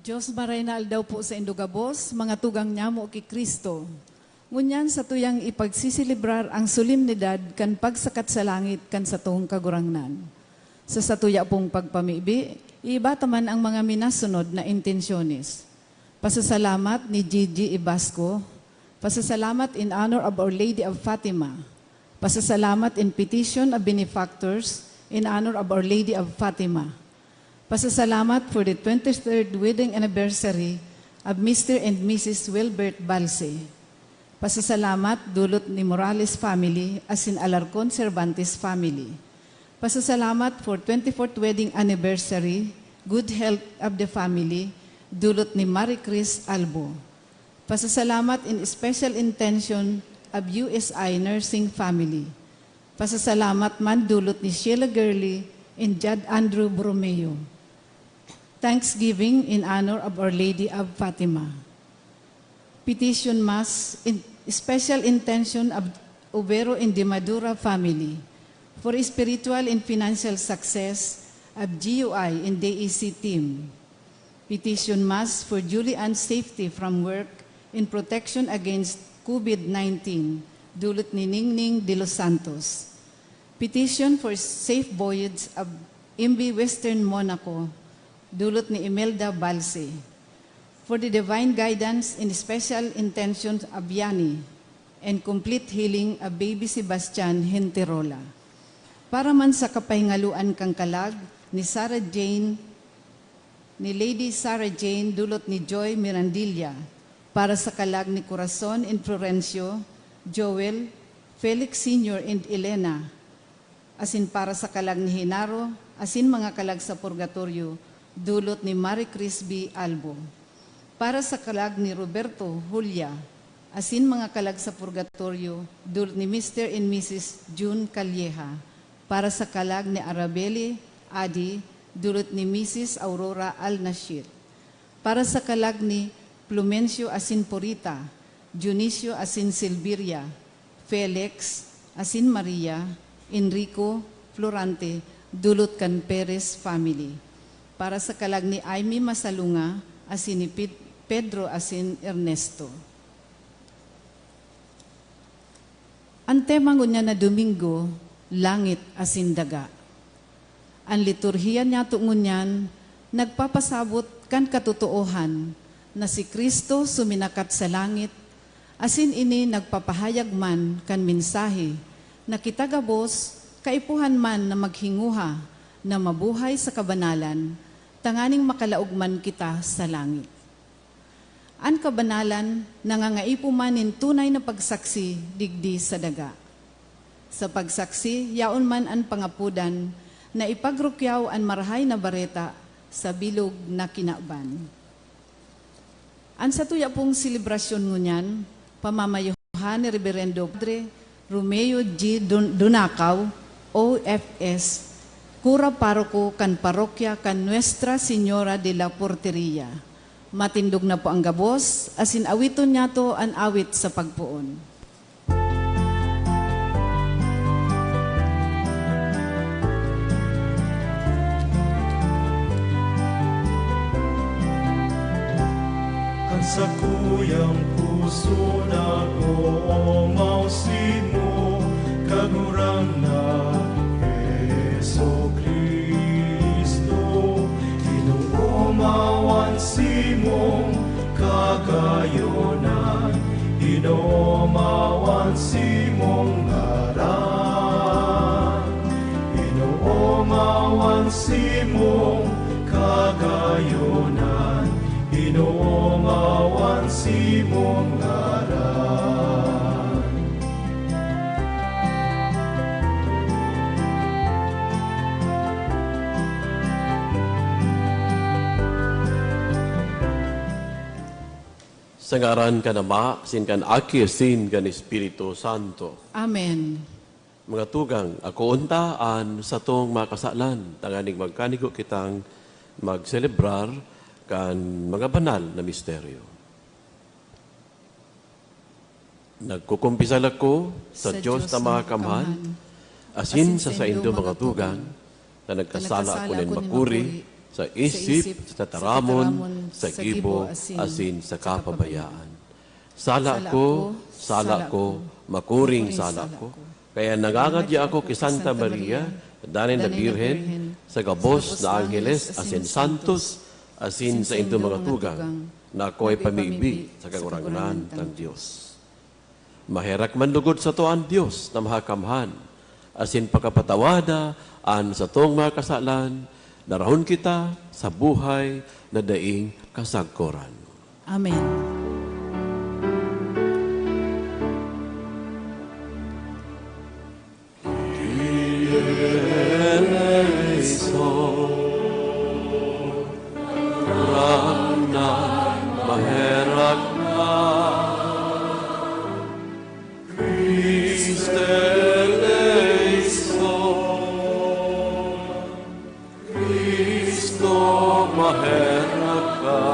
Diyos maraynal daw po sa Indugabos, mga tugang nyamo kay Kristo. Ngunyan sa tuyang ipagsisilibrar ang solemnidad kan pagsakat sa langit kan sa tuong kagurangnan. Sa satuya pong pagpamibi, iibataman ang mga minasunod na intensyones. Pasasalamat ni Gigi Ibasco, pasasalamat in honor of Our Lady of Fatima, pasasalamat in petition of benefactors in honor of Our Lady of Fatima, pasasalamat for the 23rd wedding anniversary of Mr. and Mrs. Wilbert Balse. Pasasalamat dulot ni Morales family as in Alarcon Cervantes family. Pasasalamat for 24th wedding anniversary, good health of the family, dulot ni Marie Chris Albo. Pasasalamat in special intention of USI nursing family. Pasasalamat man dulot ni Sheila Gurley and Jad Andrew Bromeo. Thanksgiving in honor of Our Lady of Fatima. Petition Mass in special intention of Ubero and de Madura family for spiritual and financial success of GUI and DEC team. Petition Mass for Julian's safety from work in protection against COVID-19, dulot ni Ningning de los Santos. Petition for safe voyage of MV Western Monaco, dulot ni Imelda Balse. For the divine guidance and special intentions of Yani and complete healing of baby Sebastian Henterola. Para man sa kapahingaluan kang kalag ni Sarah Jane, ni Lady Sarah Jane, dulot ni Joy Mirandilla. Para sa kalag ni Corazon and Florencio, Joel, Felix Sr. and Elena. Asin para sa kalag ni Hinaro, asin mga kalag sa purgatorio, dulot ni Marie Crisby Albo. Para sa kalag ni Roberto Julia, asin mga kalag sa purgatorio, dulot ni Mr. and Mrs. June Calleja. Para sa kalag ni Arabelle Adi, dulot ni Mrs. Aurora Al-Nashir. Para sa kalag ni Plumencio asin Porita, Dionisio asin Silveria, Felix asin Maria, Enrico Florante, dulot kan Perez family. Para sa kalag ni Aimee Masalunga, asin ni Pedro asin Ernesto. Ang tema ngunya na Domingo, langit asin daga. Ang liturhiya niya tungunyan, nagpapasabot kan katotohan na si Kristo suminakat sa langit, asin ini nagpapahayag man kan mensahe na kitagabos kaipuhan man na maghinguha na mabuhay sa kabanalan, tanganing makalaugman kita sa langit. An kabanalan, nangangaipo manin tunay na pagsaksi digdi sa daga. Sa pagsaksi, yaon man an pangapudan, na ipagrukyaw an marahay na bareta sa bilog na kinaban. An sa tuya pong selebrasyon ngunyan, pamamayuhan ni Reverendo Padre Romeo G. Dunakaw, OFS, Kura Paroko kan Parokya kan Nuestra Señora de la Porteria. Matindog na po ang gabos, asin awiton niya to ang awit sa pagpuon. Kan sa kuyang puso na gumausin mo, kagurang na Yeso Kristo, inuumawan si mong kagayonan, inuumawan si mong ngaran. simong kagayonan, Ginoong awan simong ngaran. Sa ngaran ka na Ma, sin kan Aki, sin kan Espiritu Santo. Amen. Mga tugang, ako untaan sa tong makasalan, tanganing magkanigo kitang magselebrar kan mga banal na misteryo. Nagkukumpisal ako sa Diyos na makamahal, asin sa indo mga tugang, na nagkasala ako ng makuri, sa isip, sa taramon, sa gibo, asin sa kapabayaan. Sala ko, makuring sala ko. Kaya nangangadya ako kay Santa Maria, danin na Birhen, sa gabos na Angeles, asin Santos, asin sa indo mga tugang, na ako ay pamibig sa kagurangan ng Diyos. Maherak man lugod sa to ang Diyos na mahakamhan, asin pagkapatawada, an sa tong mga kasalan, narahon kita sa buhay na daing kasagkoran. Amen. Maherak na Christe eleison, Cristo maherak ka,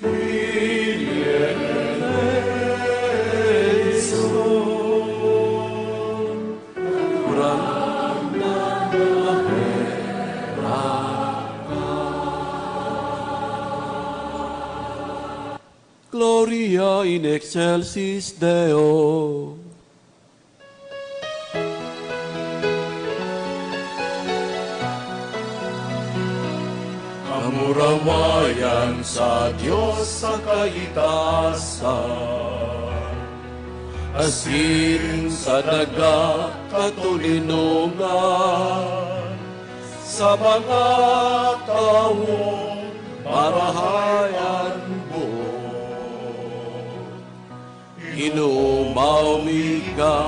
Kyrie eleison, kurang na Gloria in excelsis Deo. Kamurawayan sa Diyos sa kaitasan, Asin sa daga katulinungan, sa mga taong marahayan buo. Inumaw mi ka,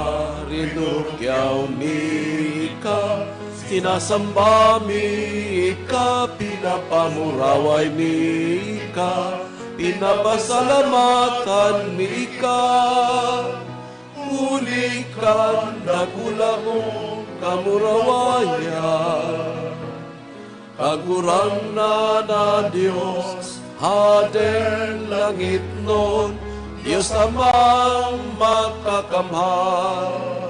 rinukyaw mi ka, sinasamba mi ka, pinapamuraway mi ka, pinapasalamatan mi ka. Ulikan dakula mo kamurawayan, kagurang na Diyos, haden langit nun, Diyos amang makakamhan.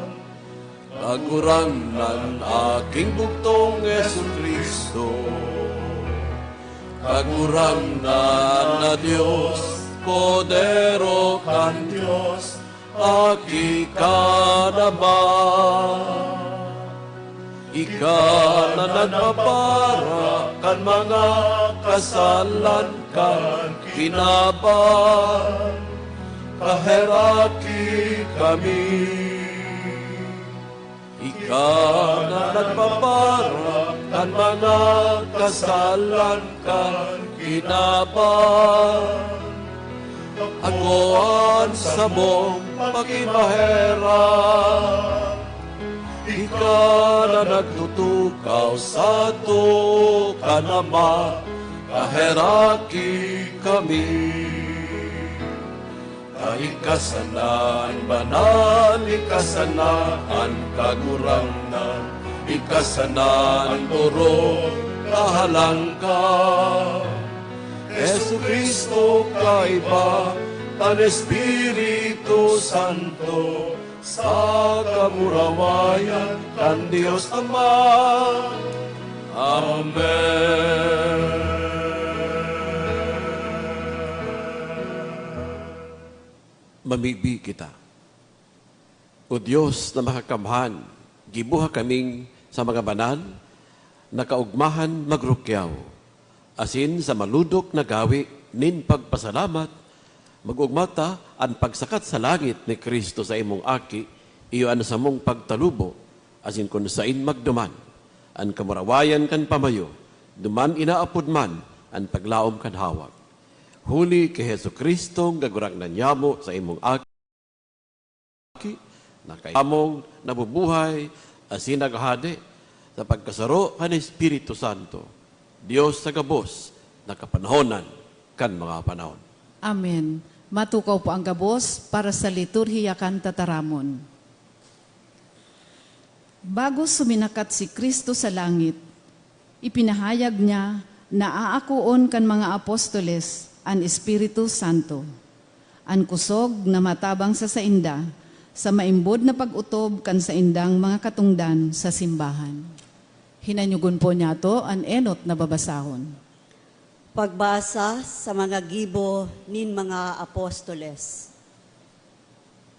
Kagurang nan aking bugtong Jesucristo, kagurang na Diyos, podero kan Diyos, aki ka na ba? Ika na nagpapara kan mga kasalan kan kinaban, kaheraki kami. Ika na nagpapara kan mga kasalan kan kinaban, agoan sa mong pagkimahera. Ika na nagtutukaw sa to kanama, kaheraki kami. Ikasanan banal, ikasanan kagurangan, ikasanan puro kahalangka. Jesucristo kaiba, tan Espiritu Santo, sa kamurawayan kan Diyos Ama. Amen. Mamigbi kita. O Diyos na makakamhan, gibuha kaming sa mga banal, nakaugmahan magrukyaw, asin sa maludok na gawi, nin pagpasalamat, magugmata ang pagsakat sa langit ni Kristo sa imong aki, iyo ano sa mong pagtalubo, asin kun sain magduman, an kamarawayan kan pamayo, duman inaapod man, an paglaom kan hawak. Huli kay Hesu Kristo gagurang nanyamo sa imong aki, na kay among nabubuhay, asin naghade, sa pagkasaro kan Espiritu Santo, Dios sa gabos, nakapanhonan kan mga panahon. Amen. Matukaw po ang gabos para sa liturhiya kan tataramon. Bago suminakat si Kristo sa langit, ipinahayag niya na aakuon kan mga apostoles ang Espiritu Santo. Ang kusog na matabang sa sainda, sa maimbod na pag-utob kan saindang mga katungdan sa simbahan. Hinanyugon po niya to ang enot na babasahon. Pagbasa sa mga gibo nin mga apostoles.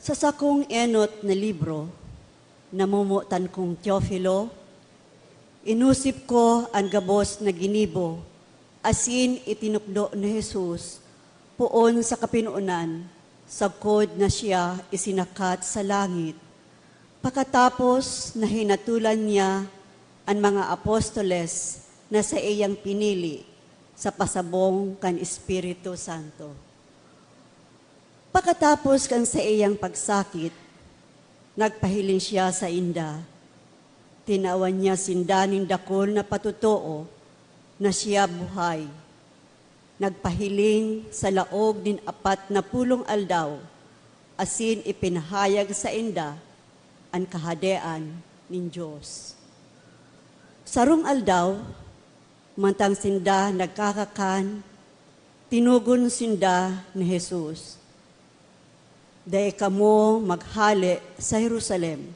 Sa sakong enot na libro, namumutan kong Teofilo, inusip ko ang gabos na ginibo, asin itinukdo ni Jesus, puon sa kapinuunan, sagkod na siya isinakat sa langit. Pagkatapos na hinatulan niya ang mga apostoles na sa iyang pinili, sa pasabong kan Espiritu Santo. Pagkatapos kan sa iyang pagsakit, nagpahiling siya sa inda. Tinawan niya sindaning dakol na patutoo na siya buhay. Nagpahiling sa laog din 40 aldaw, asin ipinahayag sa inda ang kahadean nin Diyos. Sarong aldaw, mantang sinda nagkakakan, tinugon sinda ni Jesus. Dahil kamo maghali sa Jerusalem.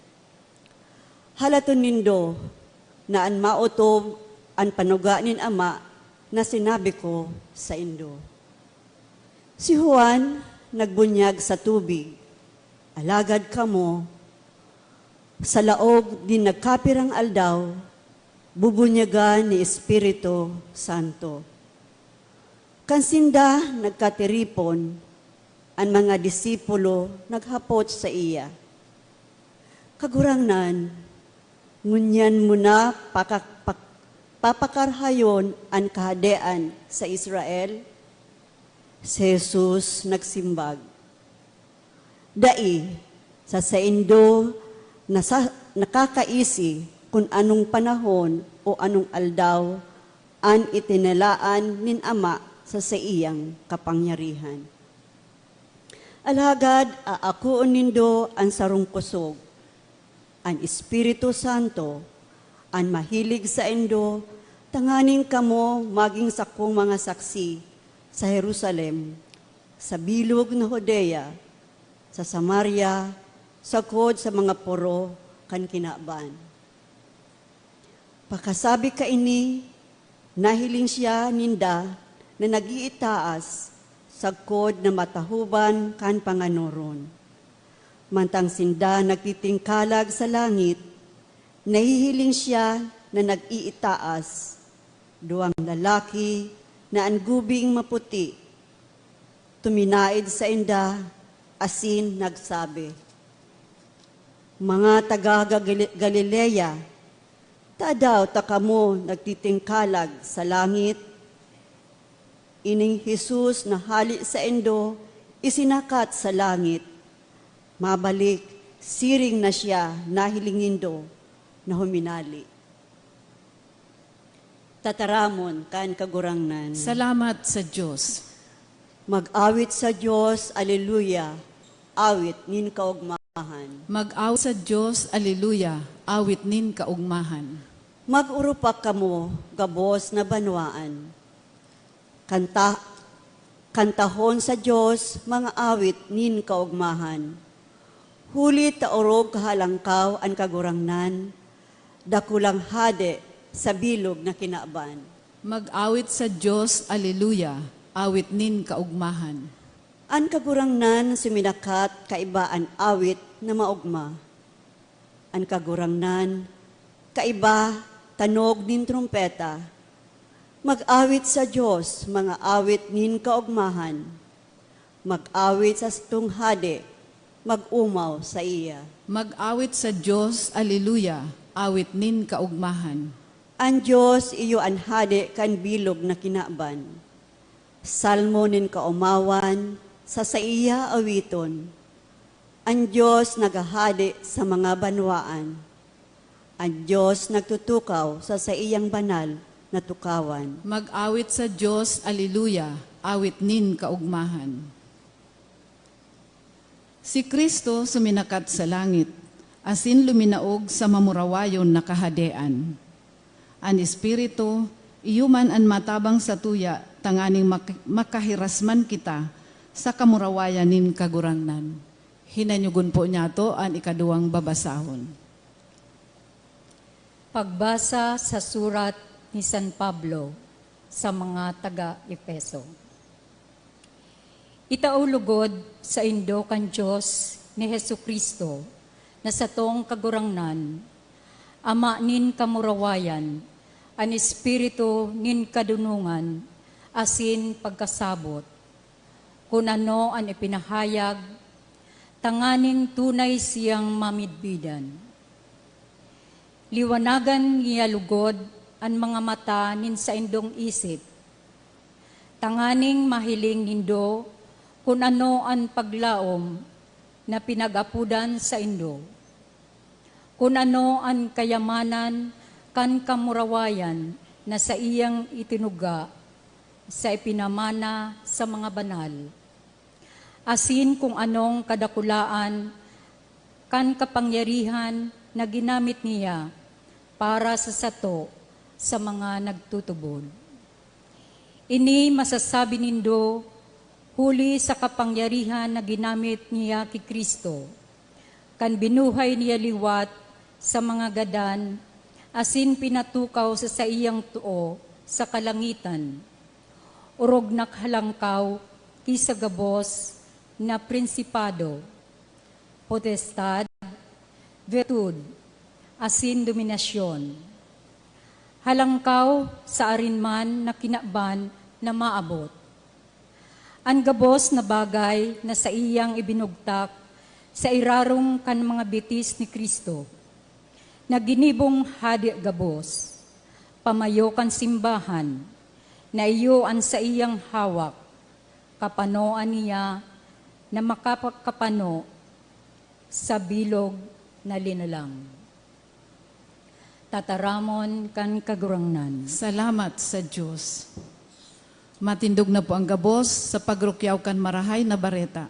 Halaton nindo na an mautob an panuga nin Ama na sinabi ko sa indo. Si Juan nagbunyag sa tubig, alagad kamo, sa laog din nagkapirang aldaw, bubunyagan ni Espiritu Santo. Kansinda nagkatiripon, ang mga disipulo naghapot sa iya. Kagurangnan, ngunyan mo na papakarhayon ang kahadean sa Israel? Si Jesus nagsimbag. Dai, sa saindo nakakaisi kung anong panahon o anong aldaw an itinalaan nin Ama sa iyang kapangyarihan. Alagad aakuon nindo ang sarong kusog, ang Espiritu Santo, ang mahilig sa indo, tanganing kamo maging sakong mga saksi sa Jerusalem, sa bilog na Judea, sa Samaria, sagkod sa mga puro kan kinaban. Pagkasabi ka ini, nahiling siya ninda na nagiitaas, sagkod na matahuban kan panganuron. Mantang sinda nagtitingkalag sa langit, nahihiling siya na nag-iitaas, duwang lalaki na ang gubing maputi, tuminaid sa inda, asin nagsabi, mga taga Galilea, tadaw takamo nagtitingkalag sa langit, ining Jesus na hali sa indo, isinakat sa langit. Mabalik, siring na siya nahilingindo na huminali. Tataramon kan kagurangnan. Salamat sa Diyos. Mag-awit sa Diyos, Alleluia, awit nin kaugmahan. Mag-awit sa Diyos, Alleluia, awit nin kaugmahan. Mag-urupak kamo, gabos na banwaan. Kantahon sa Diyos, mga awit nin kaugmahan. Huli taorog kahalangkaw ang kagurangnan, dakulang hade sa bilog na kinaaban. Mag-awit sa Diyos, Alleluia, awit nin kaugmahan. Ang kagurangnan suminakat kaibaan awit na maugma. Ang kagurangnan, kaiba tanog nin trumpeta. Mag-awit sa Diyos, mga awit nin kaugmahan. Mag-awit sa tunghade, mag-umaw sa iya. Mag-awit sa Dios, Alleluia, awit nin kaugmahan. Ang Diyos iyo anhade kan bilog na kinaban. Salmo nin kaumawan, sa iya awiton. Ang Diyos nagahade sa mga banwaan. Ang Diyos nagtutukaw sa iyang banal na tukawan. Mag-awit sa Dios, Alleluia, awit nin kaugmahan. Si Kristo suminakat sa langit, asin luminaog sa mamurawayon na kahadean. An Espiritu, iyuman an matabang sa tuya, tanganing makahirasman kita sa kamurawayan nin kagurangnan. Hinanyugon po niya to ang ikaduwang babasahon. Pagbasa sa surat ni San Pablo sa mga taga-Efeso. Itaulugod sa indo kan Diyos ni Hesukristo na sa tong kagurangnan, Ama nin kamurawayan, an Espiritu nin kadunungan, asin pagkasabot, kung ano ang ipinahayag, tanganing tunay siyang mamidbidan. Liwanagan niya lugod ang mga mata nin sa indong isip, tanganing mahiling nindo kung ano ang paglaom na pinag-apudan sa indo, kung ano ang kayamanan kan kamurawayan na sa iyang itinuga sa ipinamana sa mga banal, asin kung anong kadakulaan kan kapangyarihan na ginamit niya para sa sato sa mga nagtutubod. Ini masasabi nindo huli sa kapangyarihan na ginamit niya kay Kristo, kan binuhay niya liwat sa mga gadan, asin pinatukaw sa iyang tuo sa kalangitan, urog nakhalangkaw kisa gabos na prinsipado, potestad, virtud, asin dominasyon. Halangkaw sa arinman na kinaban na maabot. Ang gabos na bagay na sa iyang ibinugtak sa irarong kan mga bitis ni Kristo, na ginibong hadi gabos, pamayo kan simbahan, na iyo ang sa iyang hawak, kapanoan niya na makapagkapano sa bilog na linalang. Tataramon kan kagurangnan. Salamat sa Diyos. Matindog na po ang gabos sa pagrukyaw kan marahay na bareta.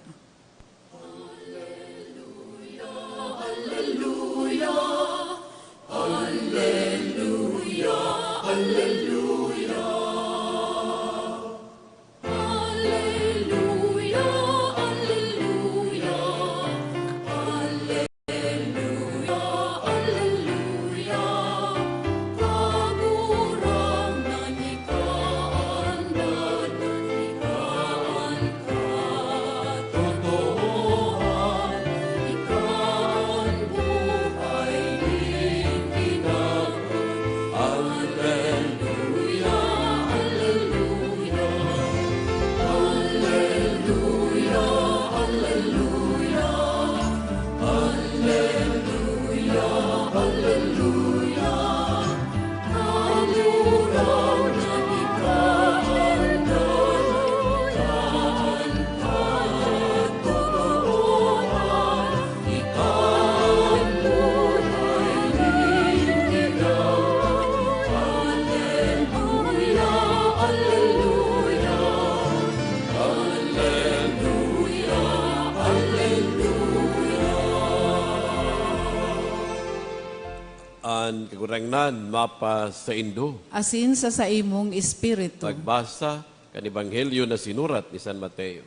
An kagurangnan mapa sa indo. Asin sa imong espiritu. Pagbasa kan ebanghelyo na sinurat ni San Mateo.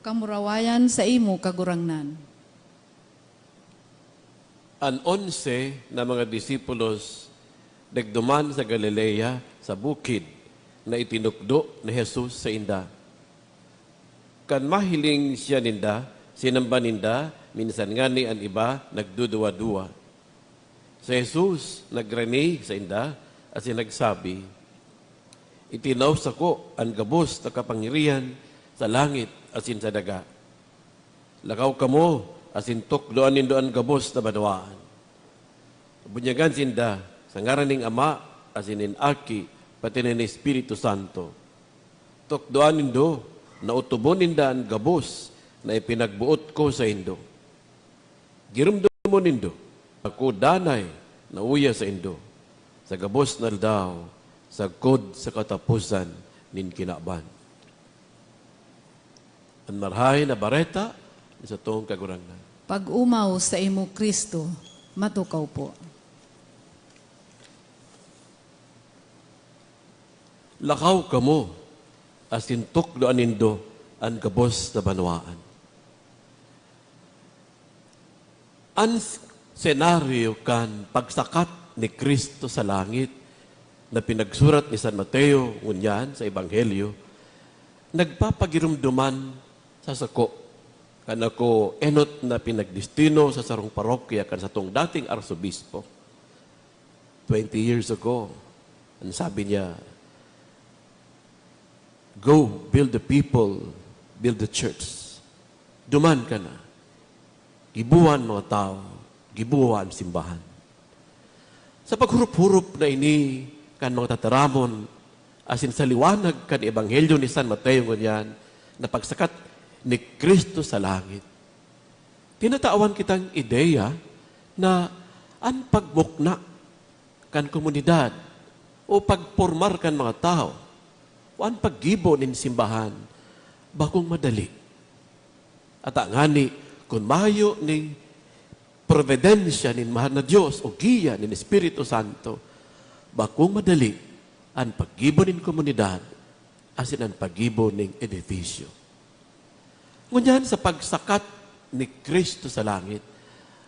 Kamurawayan sa imo kagurangnan. An 11 na mga disipulos nagduman sa Galilea sa bukid na itinukdo ni Jesus sa inda. Kan mahiling siya ninda, sinamba ninda, minsan ngani an iba nagduduwa-duwa. Sa Jesus nagrani sa inda at sinagsabi, itinaw sa ko ang gabos na kapangyarihan sa langit at sa daga. Lakaw kamo asin tukdoan nindoan gabos na banawaan. Bunyagan sinda, sa ngaran ning Ama, asin nin Aki, pati nin Espiritu Santo. Tukdoan nindo, na utubon nindaan gabos, na ipinagbuot ko sa indo. Girumdo mo nindo, ako danay, na uya sa indo, sa gabos na daw, sa kod sa katapusan, nin kinaban. Ang marhay na bareta, sa tong kagurangan. Pag umaw sa imo Kristo, matukaw po. Lakaw kamo, asin tukdoan nindo, ang gabos na banwaan. Ang senaryo kan pagsakat ni Kristo sa langit na pinagsurat ni San Mateo unyan sa Ebanghelyo, nagpapagirumduman sa sako kan ako enot na pinagdestino sa sarong parokya kan sa tong dating arsobispo 20 years ago. Ang sabi niya, go, build the people, build the church. Duman ka na. Gibuhan mga tao, gibuhan simbahan. Sa paghurup-hurup na ini, kan mga tataramon, asin sa liwanag kan Ebanghelyo ni San Mateo ngunyan, na pagsakat ni Kristo sa langit. Tinatawan kitang ideya na ang pagmukna kan komunidad o pagpormar kan mga tao o ang paggibo nin simbahan bakong madali. At angani, kung mayo ning providensya nin mahal na Diyos o giya nin Espiritu Santo, bakong madali ang paggibo nin komunidad asin ang paggibo ning edifisyo. Ngunyan sa pagsakat ni Kristo sa langit,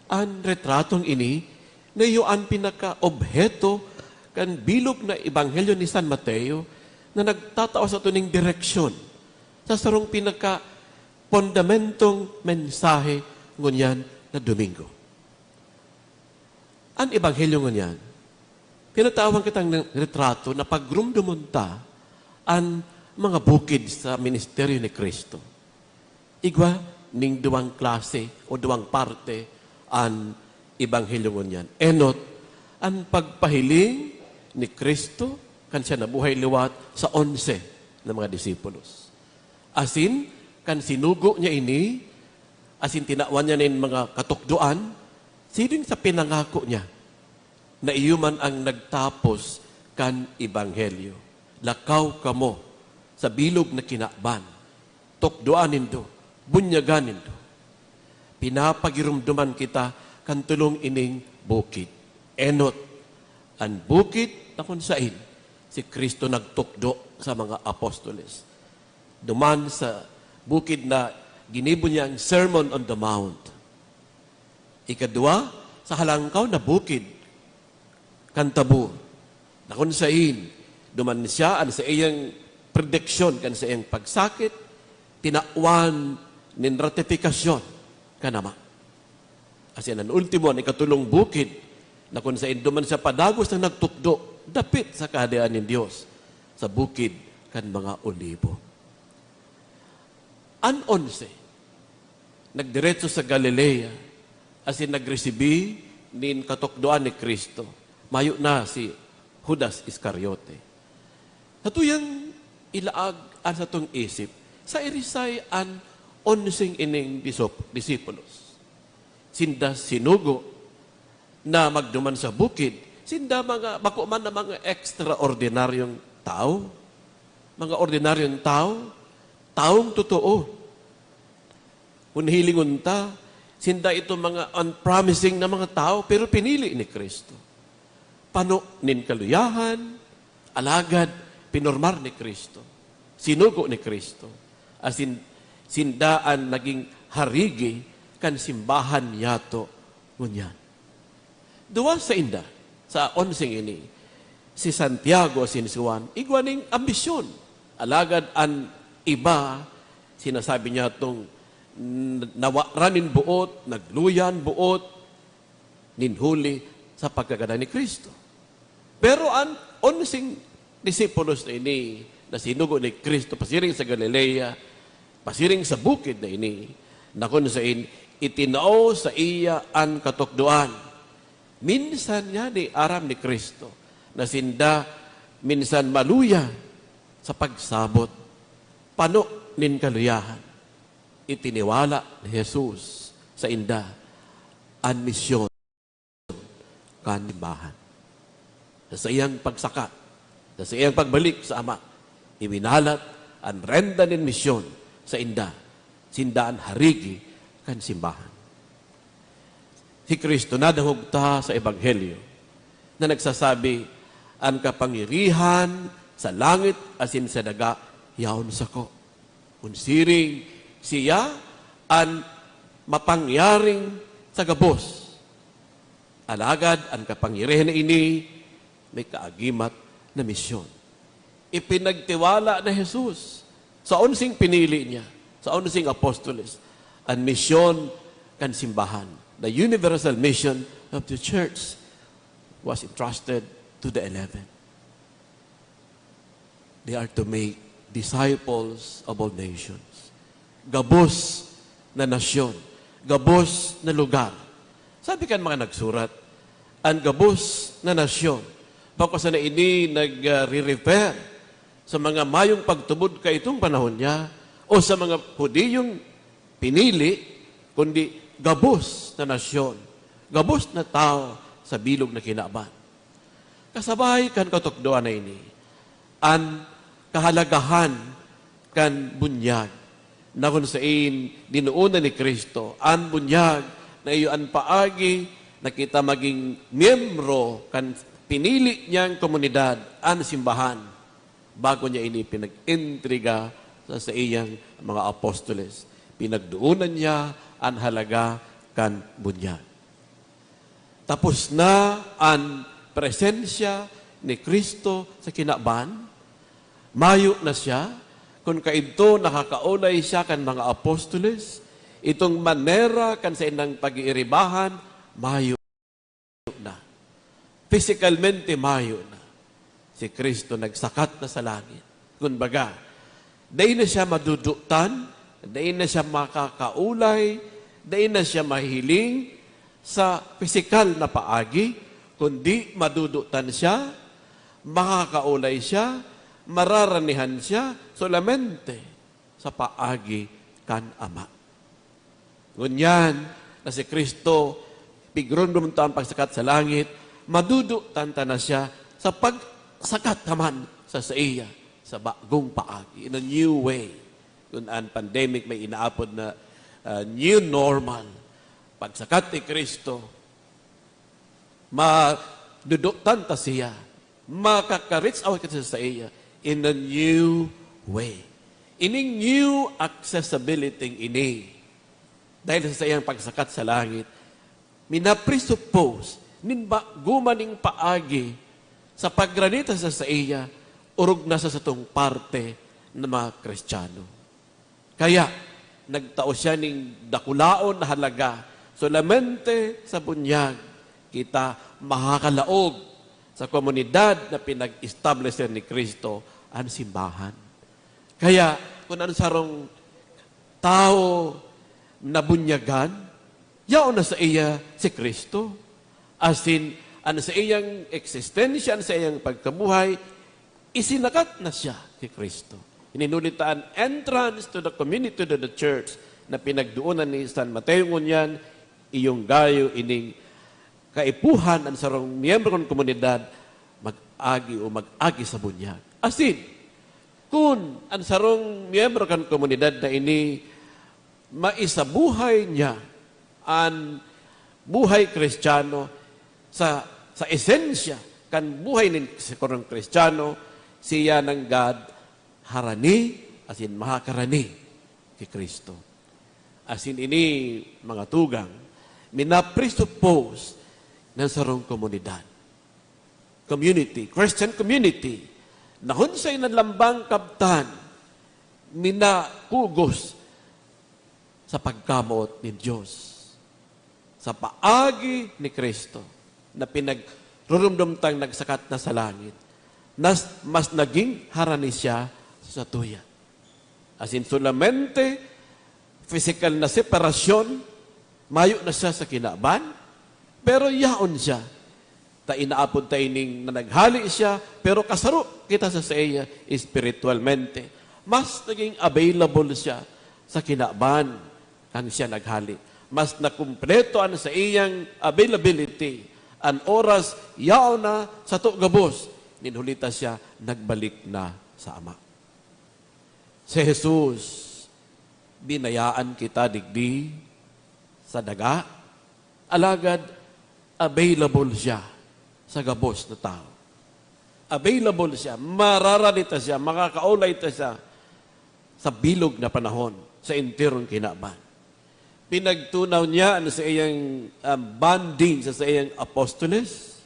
ang retratong ini na iyo ang pinaka-obheto kan bilog na Ebanghelyo ni San Mateo na nagtatao sa tuning direksyon sa sarong pinaka-pondamentong mensahe ngunyan na Domingo. Ang Ebanghelyo ngunyan, pinatawang kitang retrato na pagrumdumunta ang mga bukid sa ministeryo ni Kristo. Igwa, ning duwang klase o duwang parte ang Ebanghelyo ngunyan. Enot, ang pagpahiling ni Kristo kan siya nabuhay liwat sa 11 ng mga disipulos. Asin, kan sinugo niya ini, asin tinawan niya nin mga katukduan, sining sa pinangako niya na iyuman ang nagtapos kan Ebanghelyo. Lakaw kamo sa bilog na kinaban, tukduan nindo, bunyagan nindo. Pinapagirumduman kita kan tulong ining bukid. Enot, ang bukid na kung sain, si Kristo nagtukdo sa mga apostoles. Duman sa bukid na ginibo niya ang Sermon on the Mount. Ikadua, sa halangkaw na bukid, kantabu, na kung sain, duman siya ang sa iyang prediksyon, kan sa iyang pagsakit, tinawan nin ratifikasyon kanama. Asin ang ultimo, ang ikatulong bukid, na kung sain duman siya padagos na nagtukdo, dapit sa kahadian ng Diyos sa bukid kan mga olibo. An 11, nagdiretso sa Galilea, asin nagresibi nin katukdoan ni Kristo. Mayo na si Judas Iscariote. Natuyang ilaag an sa tong isip, sa irisay an 11 ining disipulos. Sinda sinugo na magduman sa bukid, sinda mga, bako man na mga extraordinaryong tao, mga ordinaryong tao, taong totoo. Kung hilingon ta, sinda ito mga unpromising na mga tao, pero pinili ni Kristo. Pano nin kaluyahan, alagad, pinormar ni Kristo. Sinugo ni Kristo. Asin, sindaan naging harigi kan simbahan yato ngunyan. Duwa sa inda, sa 11 ini, si Santiago asin si Juan, igwaning ambisyon. Alagad ang iba, sinasabi niya itong nawaranin buot, nagluyan buot, ninhuli sa pagkagana ni Kristo. Pero ang 11 disipulos na ini, na sinugo ni Kristo, pasiring sa Galilea, pasiring sa bukid na ini, na kung saan itinao sa iya ang katukduan. Minsan niya ni aram ni Kristo na sinda minsan maluya sa pagsabot. Pano nin kaluyahan. Itiniwala ni Jesus sa inda ang misyon kanimbahan. Sa iyang pagsakat, sa iyang pagbalik sa Ama, iwinalat ang renda nin misyon sa inda, sindaan harigi kan simbahan. Si Kristo nadahugta sa Ebanghelyo na nagsasabi, ang kapangyarihan sa langit asin sa daga, yaon sa ko. Unsiring siya ang mapangyaring sa gabos. Alagad ang kapangyarihan na ini may kaagimat na misyon. Ipinagtiwala na Jesus sa unsing pinili niya, sa unsing apostoles, ang misyon kan simbahan. The universal mission of the church was entrusted to the 11. They are to make disciples of all nations. Gabos na nasyon, gabos na lugar. Sabi kan mga nagsurat, ang gabos na nasyon, pagkasa na ini nag-refer sa mga mayong pagtubod ka itong panahon niya o sa mga Hudiyong pinili, kundi gabos na nasyon, gabos na tao sa bilog na kinaban. Kasabay kan katukdoan na ini, ang kahalagahan kan bunyag na kung saan dinuunan ni Kristo, ang bunyag na iyo ang paagi na kita maging miyembro kan pinili niyang komunidad, ang simbahan, bago niya ini pinag-intriga sa iyang mga apostoles. Pinagduunan niya ang halaga kan bunyag. Tapos na ang presensya ni Kristo sa kinaban, mayo na siya, kung kaito nakakaulay siya kan mga apostoles, itong manera kan sa inang pag-iiribahan, mayo na. Physicalmente mayo na. Si Kristo nagsakat na sa langit. Kumbaga, dahi na siya madudutan, dahi na siya makakaulay, dahi na siya mahiling sa pisikal na paagi, kundi madudutan siya, makakaulay siya, mararanihan siya, solamente sa paagi kan Ama. Ngunyan na si Kristo, pigrundum ta ang pagsakat sa langit, madudutan ta na siya sa pagsakat naman sa iya, sa bagong paagi, in a new way. Kung ang pandemic may inaapod na new normal, pagsakat ni Kristo, madudutan ta siya, makaka-reach out ka sa iya in a new way. Ining new accessibility ini, dahil sa iyang pagsakat sa langit, minapresuppose, ninba gumaning paagi sa pagranita sa iya, urog na sa satong parte ng mga Kristiyano. Kaya, nagtao siya ning dakulaon na halaga, solamente sa bunyag, kita makakalaog sa komunidad na pinag-establish ni Kristo ang simbahan. Kaya, kung ano sarong tao na bunyagan, yaon na sa iya si Kristo. As in, ano sa iyang eksistensya, ano sa iyang pagkabuhay, isinakat na siya si Kristo. Ininulitaan entrance to the community, to the church, na pinagduunan ni San Mateo ngunyan, iyong gayo, ining kaipuhan ang sarong miyembro ng komunidad, mag-agi o mag-agi sa bunyag. As in, kung ang sarong miyembro ng komunidad na ini, maisabuhay niya ang buhay Kristiyano sa esensya, kan buhay ng sikurong Kristiyano, siya ng God, harani, as in makakarani, kay Kristo. As in ini, mga tugang, minapresuppose ng sarong komunidad. Community, Christian community, na hunsay ng lambang kabtan, minakugos sa pagkamot ni Diyos. Sa paagi ni Kristo, na pinagrurumdumtang nagsakat na sa langit, mas naging harani siya sa tuya. As in, solamente physical na separasyon, Mayo na siya sa kinaban, pero yaon siya. Ta inaapod tayo ning na naghali siya, pero kasaro kita sa iya espiritualmente. Mas naging available siya sa kinaban kang siya naghali. Mas nakumpleto an sa iyang availability. An oras, yaon na sa to gabos. Ninhulita siya, nagbalik na sa Ama. Si Jesus, binayaan kita digdi sa daga, alagad available siya sa gabos na tao. Available siya, mararanita siya, makakaulay ta siya sa bilog na panahon, sa enterong kinaban. Pinagtunaw niya sa iyang bonding sa iyang apostoles.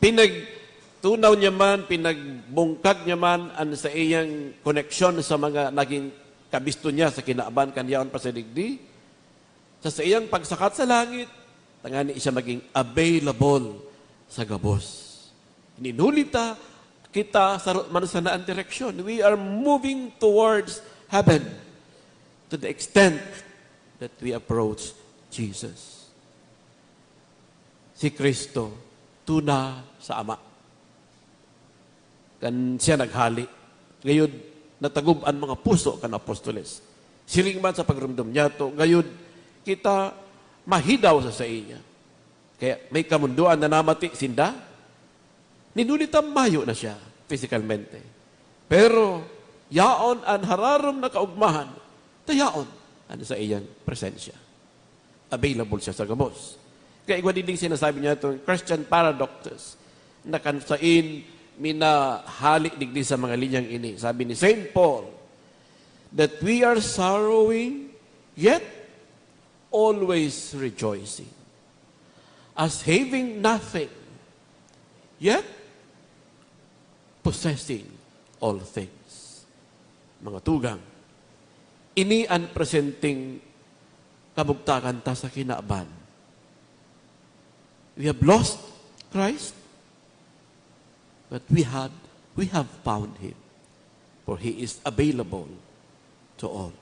Pinagtunaw niya man, pinagbungkag niya man sa iyang koneksyon sa mga naging kabisto niya sa kinaaban kanyaon pa sa digdi. Sa iyang pagsakat sa langit, tangani siya maging available sa gabos. Ninulita kita sa manusanaan direksyon. We are moving towards heaven to the extent that we approach Jesus. Si Kristo, tuna sa Ama. Kan siya naghali. Ngayon, natagub-an mga puso kan apostoles. Siring man sa pagrumdum niya to, ngayon, kita mahidaw sa iya. Kaya may kamunduan na namati, sinda, ninulita mayo na siya, physicalmente. Pero, yaon an hararom na kaugmahan, tayaon ano sa iyang presensya. Available siya sa gabos. Kaya igwa din sinasabi niya itong Christian paradoxes na kansain minahalik digdi sa mga linyang ini. Sabi ni St. Paul, that we are sorrowing, yet always rejoicing. As having nothing, yet possessing all things. Mga tugang, ini ang presenting kabugtakan ta sa kinaaban. We have lost Christ, but we have found Him, for He is available to all.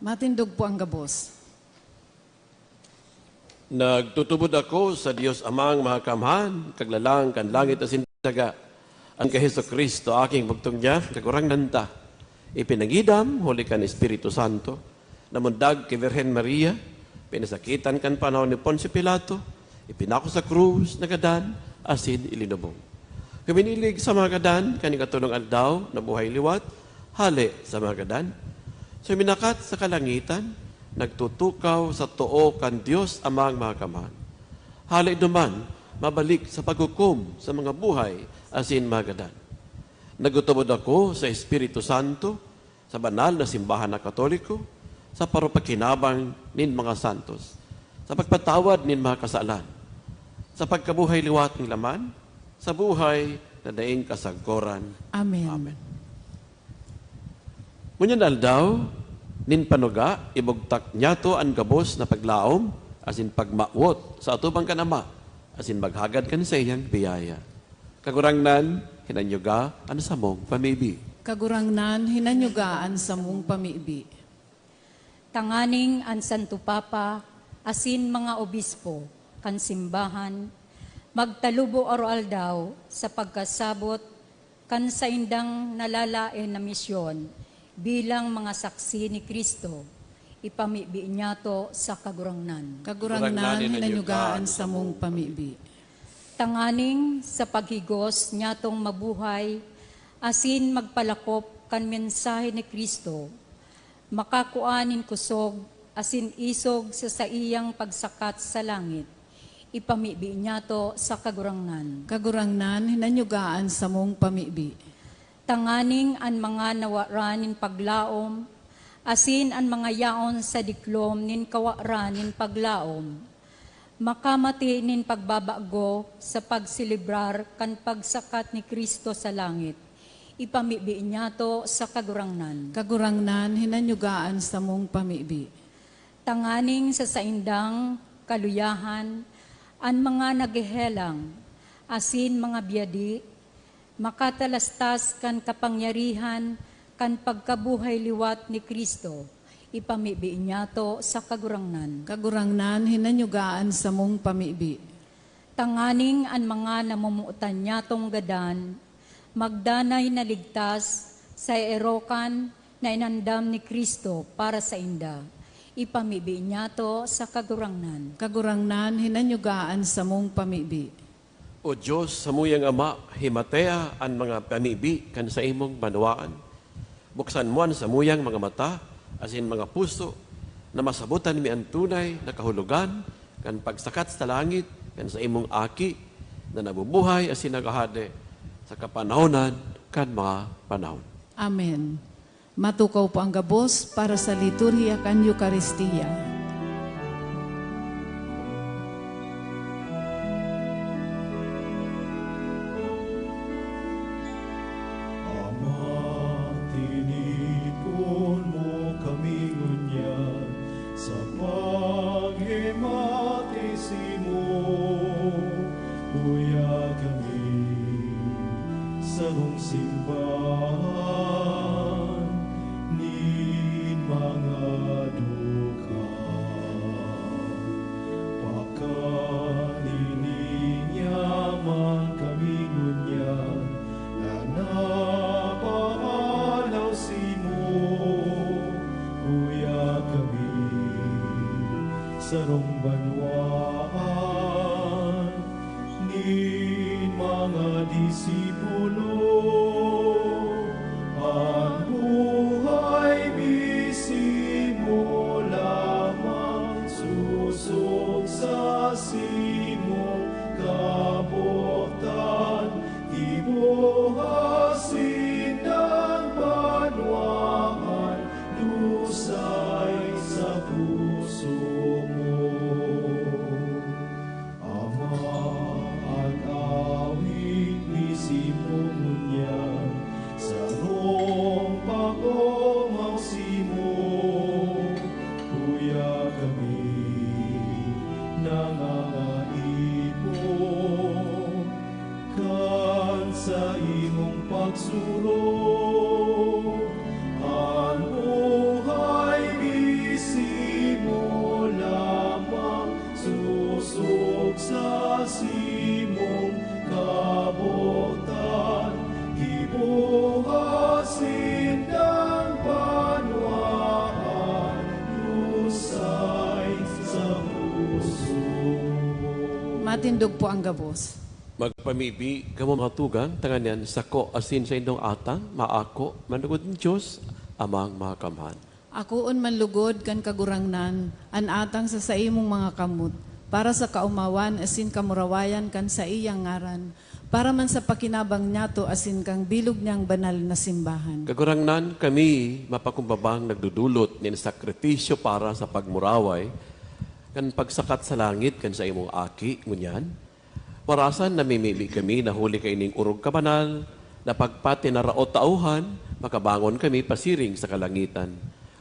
Matindog po ang gabos. Nagtutubod ako sa Dios Amang Mahakamhan, kaglalang kan langit at sindaga. Ang kay Hesus Kristo aking bugtong niya, kagurang nanta. Ipinagidam, huli kan Espiritu Santo, namundag kay Virgen Maria, pinasakitan kan panahon ni Poncio Pilato, ipinako sa krus, nagadan, asin ilinubong. Kuminilig sa mga gadan, kanikatulong aldaw, na buhay liwat, hali sa mga gadan. So minakat sa kalangitan, nagtutukaw sa tuo kan Dios Amang Mahakamhan. Hali duman, mabalik sa paghukom sa mga buhay asin magadan. Nagutubod ako sa Espiritu Santo, sa banal na simbahan na Katoliko, sa parupakinabang nin mga santos, sa pagpatawad nin mga kasalan, sa pagkabuhay liwat ng laman, sa buhay na daing kasaggoran. Amen. Amen. Ngunyan aldaw, nin panuga, ibugtak niya to ang gabos na paglaom, asin pagmawot sa atubang kanama, asin maghagad kan sa iyang biyaya. Kagurangnan, hinanyuga, ano sa mong pamibi. Kagurangnan, hinanyugaan sa mong pamibi. Tanganing ang Santo Papa, asin mga obispo, kan simbahan, magtalubo aroal daw sa pagkasabot, kan sa indang nalalae na misyon, bilang mga saksi ni Kristo, ipamibi niya to sa kagurangnan. Kagurangnan, hinanyugaan sa mong pamibi. Tanganing sa paghigos niya tong mabuhay, asin magpalakop kan mensahe ni Kristo, makakuanin kusog, asin isog sa iyang pagsakat sa langit, ipamibi niya to sa kagurangnan. Kagurangnan, hinanyugaan sa mong pamibi. Tanganing an mga nawaran nin paglaom, asin an mga yaon sa diklom nin kawaran nin paglaom, makamati nin pagbabago sa pagsilibrar kan pagsakat ni Kristo sa langit, ipamibi niya to sa kagurangnan. Kagurangnan, hinanyugaan sa mong pamibi. Tanganing sa saindang kaluyahan, an mga naghehelang, asin mga biyadi, makatalastas kan kapangyarihan kan pagkabuhay liwat ni Kristo, ipamibi niya to sa kagurangnan. Kagurangnan hinanyugaan sa mong pamibi. Tanganing an mga namumuutan niya tong gadan, magdanay na ligtas sa erokan na inandam ni Kristo para sa inda. Ipamibi niya to sa kagurangnan. Kagurangnan hinanyugaan sa mong pamibi. O Diyos, sa muyang Ama, himatea ang mga pamibi kan sa imong banwaan. Buksan mo sa muyang mga mata, asin mga puso, na masabutan mi ang tunay na kahulugan, kan pagsakat sa langit, kan sa imong aki, na nabubuhay asin nagahade sa kapanahonan, kan mga panahon. Amen. Matukaw po ang gabos para sa liturhiya kan Eucharistia. Ama, tinipon mo kami ngunyan sa paghimatisi mo. Kuya kami sa iyong simbahan, nin mga duka. Pagkalininyaman kami ngunyan, na napaalaw si mo. Kuya kami sa iyong banwaan, nin mga disipulo. Ang buhay bisi mo lamang, susok sa simong kabotan, ibuhasin ng banwaan, lusay sa puso mo. Ama, ang awit bisi mo ngunyan, sa rong pagomaw si mo. Kuya kami nangangaipon, kan sa imong pagsuro. Ang buhay bisi mo lamang, susok sa simong kabotan, ibuhasin ng banwaan, lusay sa puso. Matindog po ang gabos. Magpamibi, kamo mga tugang, tangan yan, sako asin sa indong atang, maako, manugod ng Diyos, amang mga kamhan. Akoon manlugod kan kagurangnan, an atang sa imong mga kamot, para sa kaumawan asin kamurawayan kan sa iyang ngaran, para man sa pakinabang niyato asin kang bilog niyang banal na simbahan. Kagurangnan kami mapakumbabang nagdudulot ng sakripisyo para sa pagmuraway, kan pagsakat sa langit kan sa imong aki, ngunyan. Warasan namimili kami na huli kay ning urog kabanal, na pagpati na raot tauhan, makabangon kami pasiring sa kalangitan.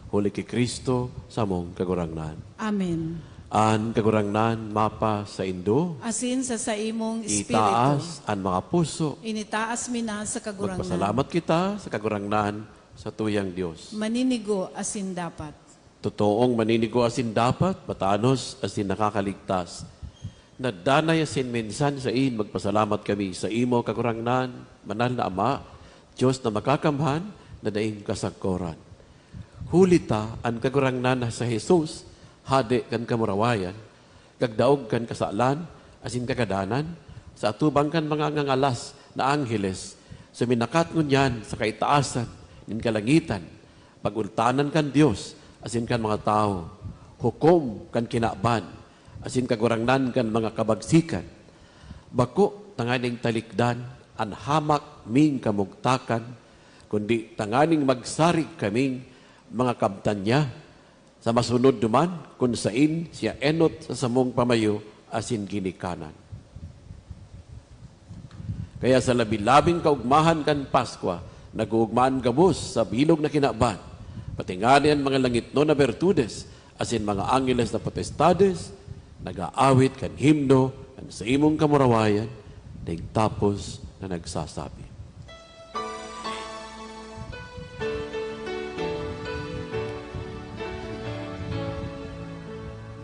Huli kay Kristo sa mong kagurangnan. Amen. An kagurangnan mapa sa indo, Asin sa imong espiritu. itaas an mga puso. Initaas mi na sa kagurangnan. Magpasalamat kita sa kagurangnan sa tuyang Diyos. Maninigo asin dapat. Totoong maninigo asin dapat, matanos asin nakakaligtas. Nadanay asin minsan sa in, magpasalamat kami sa imo kagurangnan, manal na Ama, Diyos na makakamhan, na daing kasagkoran. Hulita ang kagurangnan sa Jesus, hade kan kamurawayan, kagdaog kan kasalan, asin kagadanan, sa atubang kan mga ngangalas na angheles, suminakat ngunyan sa kaitaasan, nin kalangitan, pagultanan kan Diyos, asin kan mga tao, hukom kan kinaban, asin kagurangnan kan mga kabagsikan, bako tanganing talikdan, an hamak ming kamugtakan, kundi tanganing magsarig kaming mga kabtanya, sa masunod duman, kung sain siya enot sa samong pamayo, asin ginikanan. Kaya sa labi-labing kaugmahan kan Paskwa, nag-uugmaan gabos sa bilog na kinaban, patinganian mga langit no na bertudes, asin mga angeles na potestades, nag-aawit kan himno, kan sa imong kamurawayan, ding tapos na nagsasabi.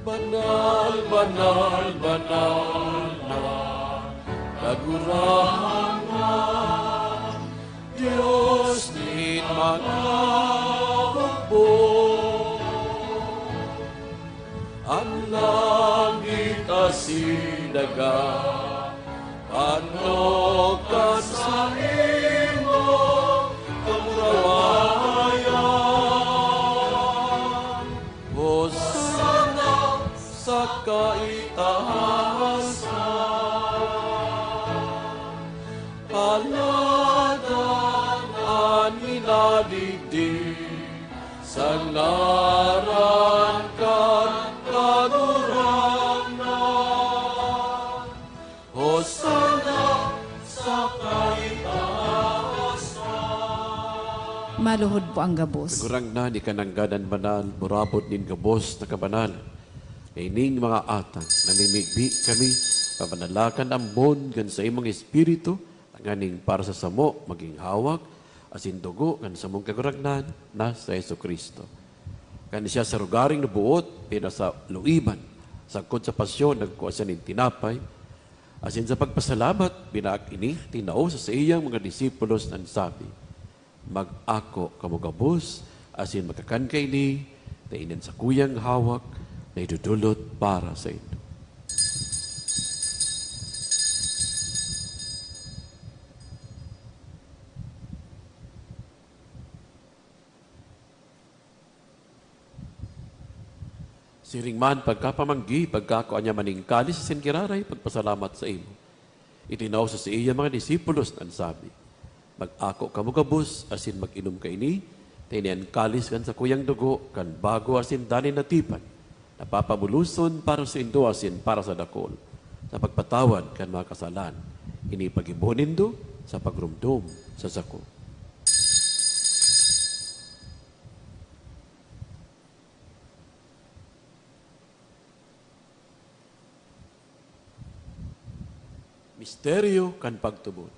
Banal, banal, banal na nagurang na Diyos ni mga hukbo. Ang langit asidaga, ano ka sa imo kamurawayan. Hosana sa kaitaasan, paladan ang inadigdig, sa ngaran kan kagurang na. Hosana sa kaitaasan. Maluhod po ang gabos. Gurang na ni kanangganan banal, burabot nin gabos na kabanal. Kaining mga atang, namimigbi kami, papanalakan ang bon gan sa imong espiritu, nganing para sa samo, maging hawak, asin dugo, gan sa mong kaguragnan, na sa Jesucristo. Kani siya sa rugaring nabuot, pinasa luiban, sagkod sa pasyon, nagkuha siya nin tinapay, asin sa pagpasalamat, binaak ini, tinao sa iyang mga disipulos ng sabi, mag-ako kamugabos, asin makakan kay ni, tainan sa kuyang hawak, na idudulot para sa inyo. Siring man pagkapamanggi, pagkako anya maning kalis sa sinkiraray, pagpasalamat sa imo. Itinaw sa iya mga disipulos nan sabi, mag-ako kamugabos, asin mag-inom ka ini, tinian kalis kan sa kuyang dugo, kan bago asin danin natipan, napapamuluson para sa indo asin para sa dakol, sa pagpatawad kan mga kasalan, ini pagibunin do sa pagrumdum sa sako. Misteryo kan pagtubod.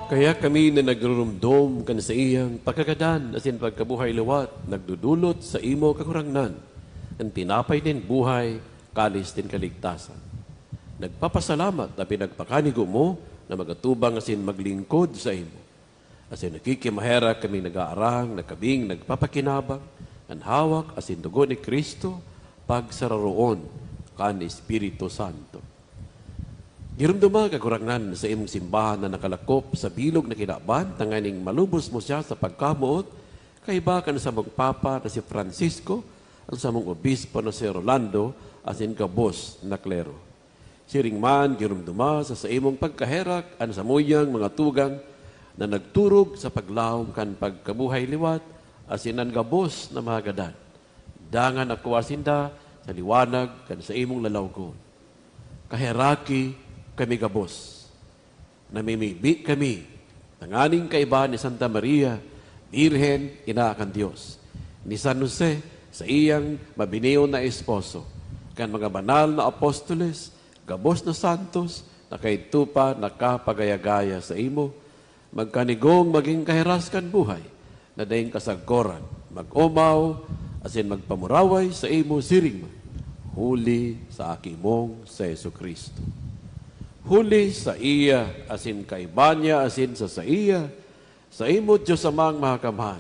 Kaya kami na nagrurumdom kan sa iyang pagkagadan asin pagkabuhay liwat, nagdudulot sa imo kakurangnan, ang tinapay din buhay, kalis din kaligtasan. Nagpapasalamat na pinagpakanigo mo na magatubang asin maglingkod sa imo. Asin nakikimahera kami nag-aarang, nagkabing, nagpapakinabang, ang hawak asin dugo ni Kristo, pagsararoon kan Espiritu Santo. Girumduma kakurangnan sa imong simbahan na nakalakop sa bilog na kinaban, tanganing malubos mo siya sa pagkamuot, kay bakan sa mong papa na si Francisco, ang sa mong obispo na si Rolando, asin kabos na klero. Siring man, girumduma sa imong pagkaherak, ang samuyang mga tugang na nagturog sa paglawom kan pagkabuhay liwat, asin ang gabos na mga gadan. Dangan ako asinda sa liwanag kan sa imong lalawgon. Kaheraki, kami gabos. Namimigbi kami, tanganing kaiba ni Santa Maria, Birhen, ina kan Diyos, ni San Jose, sa iyang mabiniyo na esposo, kan mga banal na apostoles, gabos na santos, na kay tupa nakapagayagaya sa imo, magkanigong maging kahiraskan buhay, na dayong kasagkoran, mag-umaw, asin magpamuraway sa imo siring, huli sa akimong sa Jesucristo. Huli sa iya, asin kaibanya, asin sa iya, sa imo Diyos amang mahakamhan.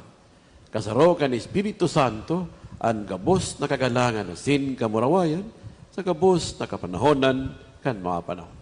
Kasaro kan Espiritu Santo, ang gabos na kagalangan, asin kamurawayan, sa gabos na kapanahonan, kan mga panahon.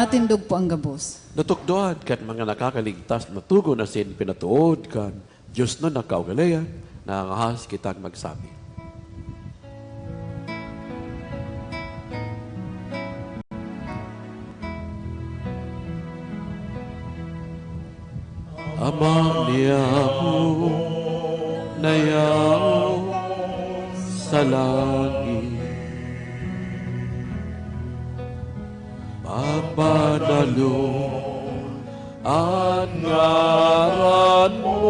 Matindog po ang gabos. Natukdoan kan mga nakakaligtas na tugon asin pinatuod kan Diyos na nakaugalayan na angahas kitang magsabi. Ama niya mo nayaw sa langit, mapadalo ang ngaran mo,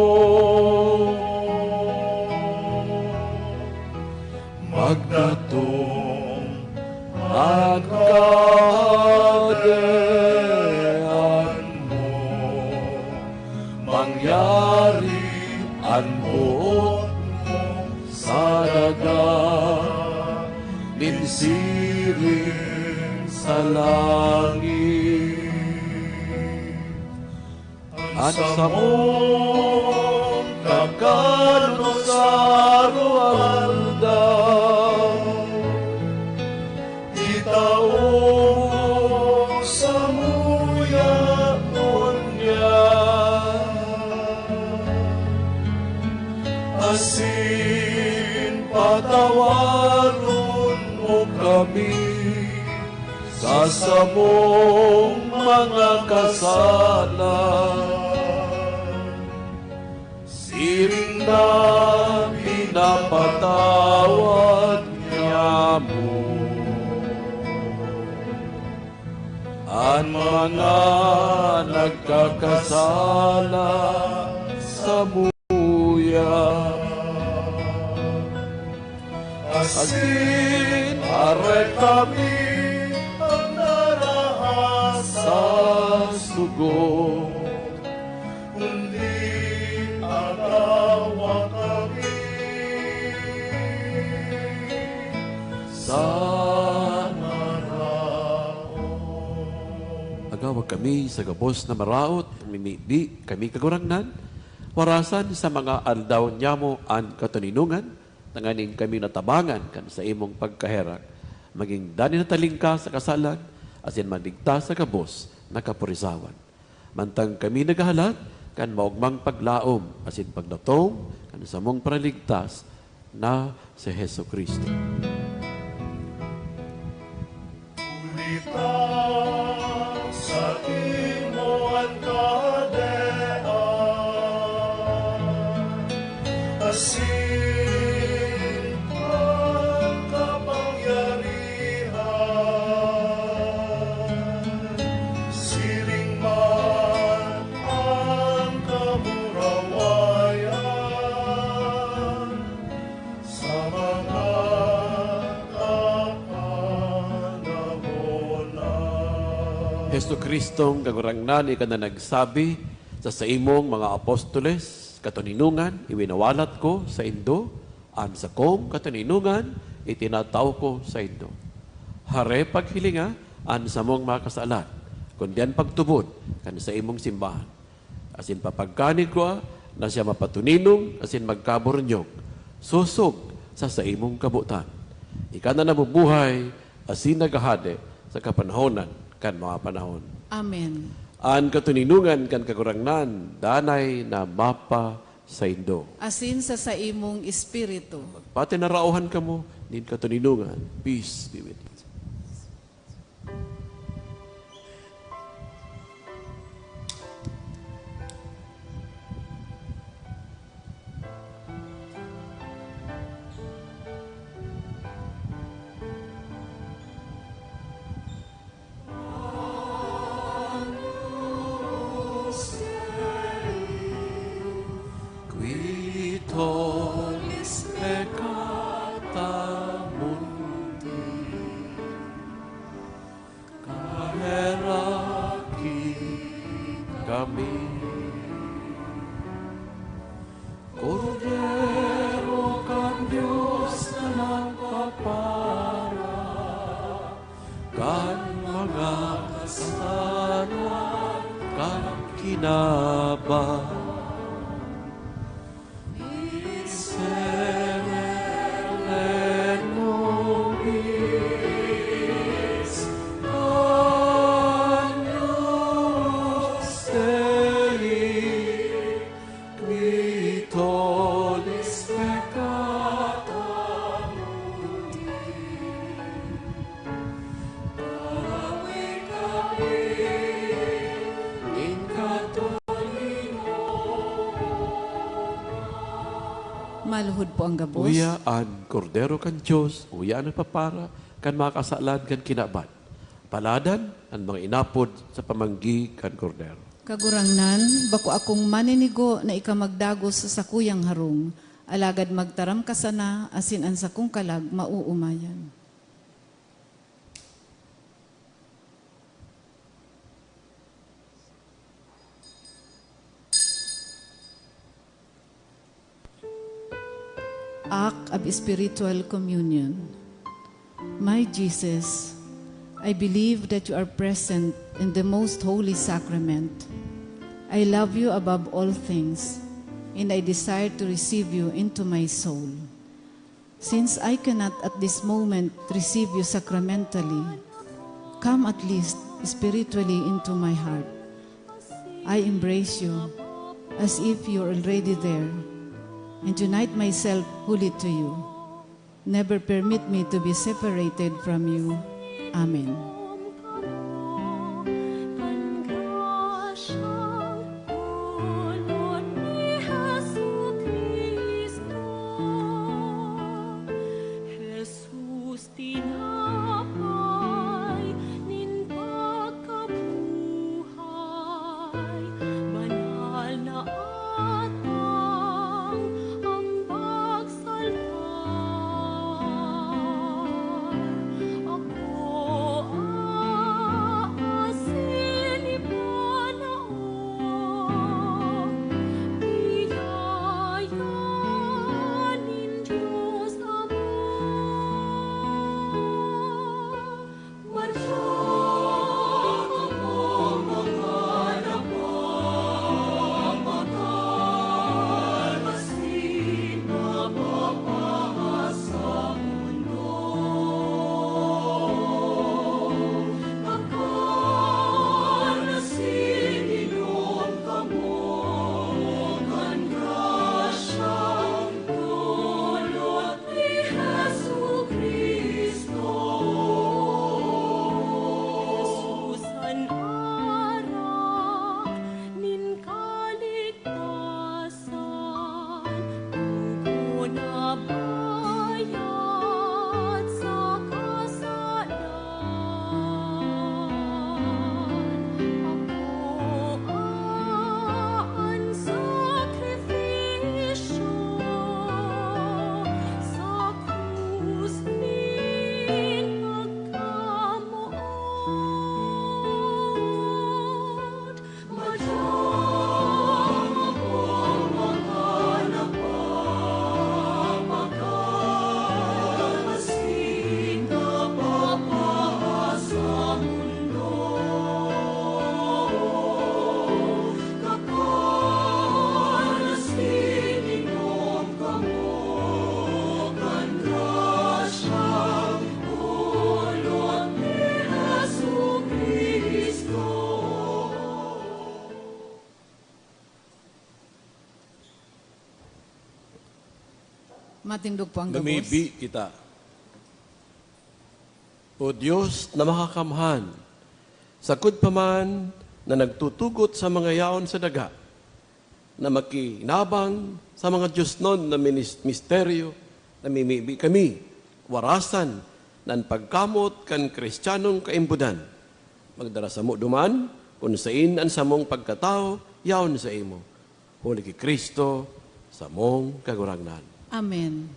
magdatong ang kahadean mo, mangyari ang buot sa dagat, ninsiring sa langit. At sa mong kakanon sa rualdaw, itaong sa muya niya, asin patawaron mo kami sa samong mga kasalan. Siring na pinapatawad niya mo ang mga nagkakasala sa muya. Asin are kami ang narahas sa sugo, kundi agawa kami sa maraot. Agawa kami sa gabos na maraot, di kami kagurangnan, warasan sa mga aldaw nyamo an katuninungan, nanganing kami natabangan kan sa imong pagkaherak, maging dani na talingka sa kasalan, asin mandigtas sa kabos na kapurisawan. Mantang kami naghahalat, kan maugmang paglaom, asin pagdatong, kan sa mong paraligtas na si Heso Kristo. Ulitan sa imo ang kadean, asin Hesto Kristong kagurangnan ika na nagsabi sa imong mga apostoles, katuninungan, iwinawalat ko sa Indo, an sa kong katuninungan, itinataw ko sa Indo. Hare paghilinga, an sa mong mga kasalan, kundian pagtubod, kan sa imong simbahan. Asin papagkanig ko, na siya mapatuninong, asin magkaburnyog, susog sa imong kabutan. Ika na nabubuhay, asin nagahade sa kapanahonan, kan mga panahon. Amen. An katuninungan kan kagurangnan, danay na mapa sa Indo. Asin sa imong espiritu. Pati narauhan ka mo, din katuninungan. Peace be with you. Quitolis peccata mundi, kaheraki kami. Cordero kan Diyos na nagpapara, kan mga kasalanan, kan kinabang. Nobis, Maluhod po ang gabos. Uyaan, kordero kan Diyos, uyaan ang papara, kan makasalan kan kinaban. Paladan ang mga inapod sa pamanggi kan kordero. Kagurangnan, bako akong maninigo na ikamagdagos sa sakuyang harong, alagad magtaram ka sana, asin ang sakong kalag mauumayan. Act of Spiritual Communion. My Jesus, I believe that you are present in the most holy sacrament. I love you above all things, and I desire to receive you into my soul. Since I cannot at this moment receive you sacramentally, come at least spiritually into my heart. I embrace you as if you are already there, and unite myself wholly to you. Never permit me to be separated from you. Amen. Matindog po ang gabos. Namibi kita. O Diyos na makakamhan, sakod pa man na nagtutugot sa mga yaon sa daga, na makinabang sa mga Diyos nun na misteryo, na mimibi kami, warasan, ng pagkamot kan kristyanong kaimbudan. Magdara sa mo duman, kung sain ang samong pagkatao, yaon sa imo. Huli ki Kristo, sa mong kagurangnan. Amen.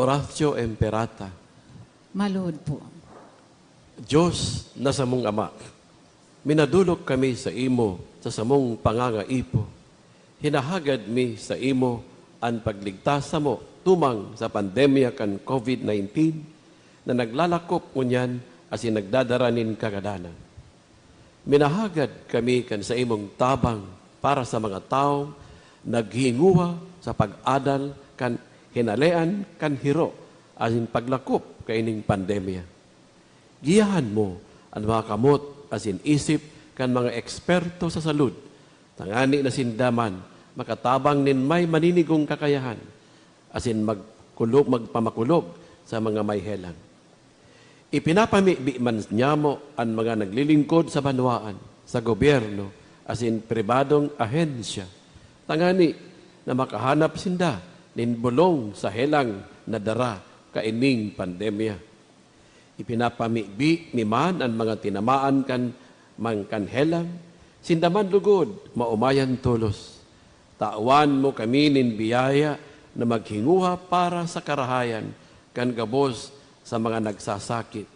Oratio Imperata. Maluhod po. Diyos na samong Ama, minadulok kami sa imo sa samong pangangaipo. Hinahagad mi sa imo ang pagligtas sa mo tumang sa pandemya kan COVID-19 na naglalakop ngunyan asin nagdadaranin kagadanan. Minahagad kami kan sa imong tabang para sa mga taong naghinguha sa pag-adal kan hinalean kan hiro asin paglakop kaining pandemya. Giyahan mo ang mga kamot asin isip kan mga eksperto sa salud. Tangani na sindaman, makatabang nin may maninigong kakayahan asin magpamakulog sa mga may helang. Ipinapamibi man niya mo ang mga naglilingkod sa banwaan, sa gobyerno, asin pribadong ahensya. Tangani, na makahanap sinda ninbulong sa helang na dara kaining pandemya. Ipinapamibi ni man ang mga tinamaan kan mangkanhelang, sindaman lugod maumayan tulos. Tawan mo kami nin biyaya na maghinguha para sa karahayan kan gabos sa mga nagsasakit.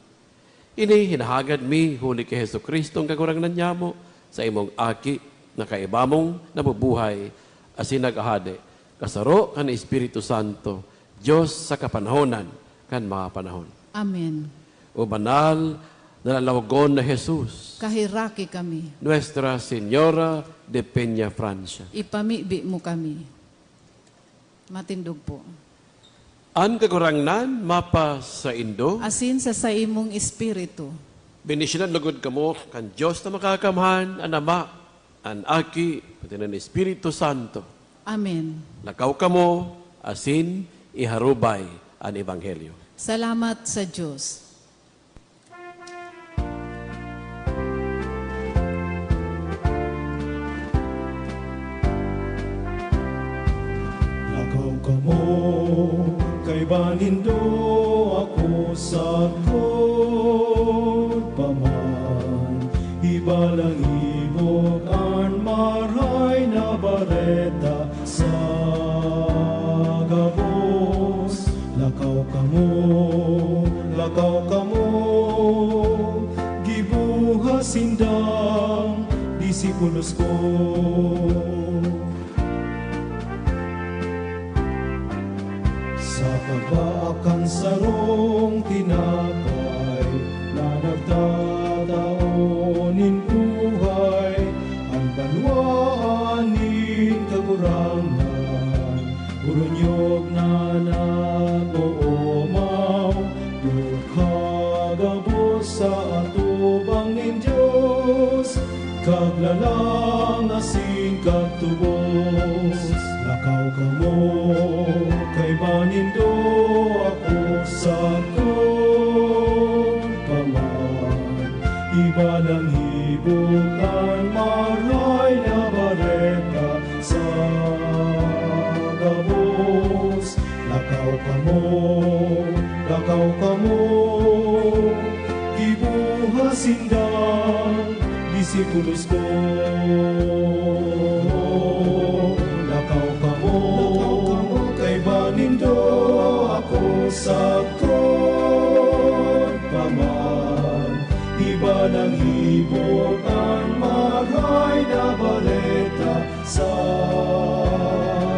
Ini hinahagad mi huli kay Hesus Kristo ang kagurangnan niya mo sa imong aki na kaibamong nabubuhay asin nagahade. Kasaro kan Espiritu Santo, Diyos sa kapanahonan kan mga panahon. Amen. O banal na lalawagon na Jesus, Kahiraki kami. Nuestra Señora de Peña, Francia. Ipamibi mo kami. Matindog po. An kagurangnan mapa sa Indo, Asin sa imong espiritu. binisyonan lugod kamo kan Diyos na makakamhan, an Ama, an Aki, pati ng Espiritu Santo. Amen. Lakaw kamo, asin iharubay ang Ebanghelyo. Salamat sa Diyos. Lakaw ka mo, kay banindo ako sakot paman. Ibalang ibog ang maray na bareta sa gabos. Lakaw ka mo, gibuha sindang disipulos ko. Sa pagbaakang sarong tinapay na nagtataonin buhay, ang banwaanin kagurangan, urunyog na nag-oomaw, dukagabos sa atubang nin Diyos, kaglalang asing kagtubos. Lakaw ka mo, kay banindo ako sakot paman. Ibalang hibukan maray na bareta sa gabos. Lakaw ka mo, gibuha sindang disipulos ko. Lakaw ka mo, kay banindo ako sakot paman. Iba ng hibok ang maray na bareta sa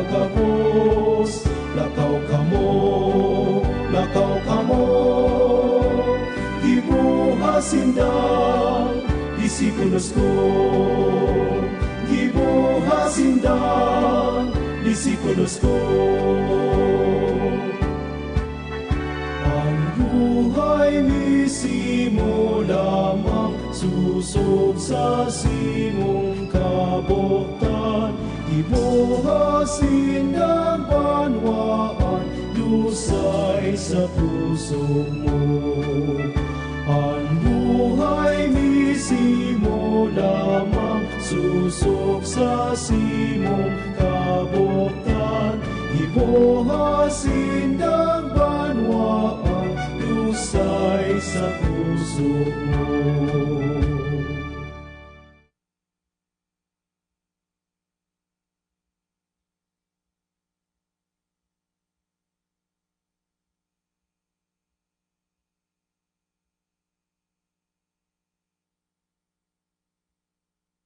gabos. Lakaw ka mo, gibuha sindang disipulos ko. Gibuha sindang disipulos ko. Ang buhay misimo lamang susog sa simong kabuktan. Gibuha sindang banwaan dusay sa puso mo. Ang buhay misimo lamang susok sa simong kabuktan. Ibuha sindang banwaan dusay sa puso mo.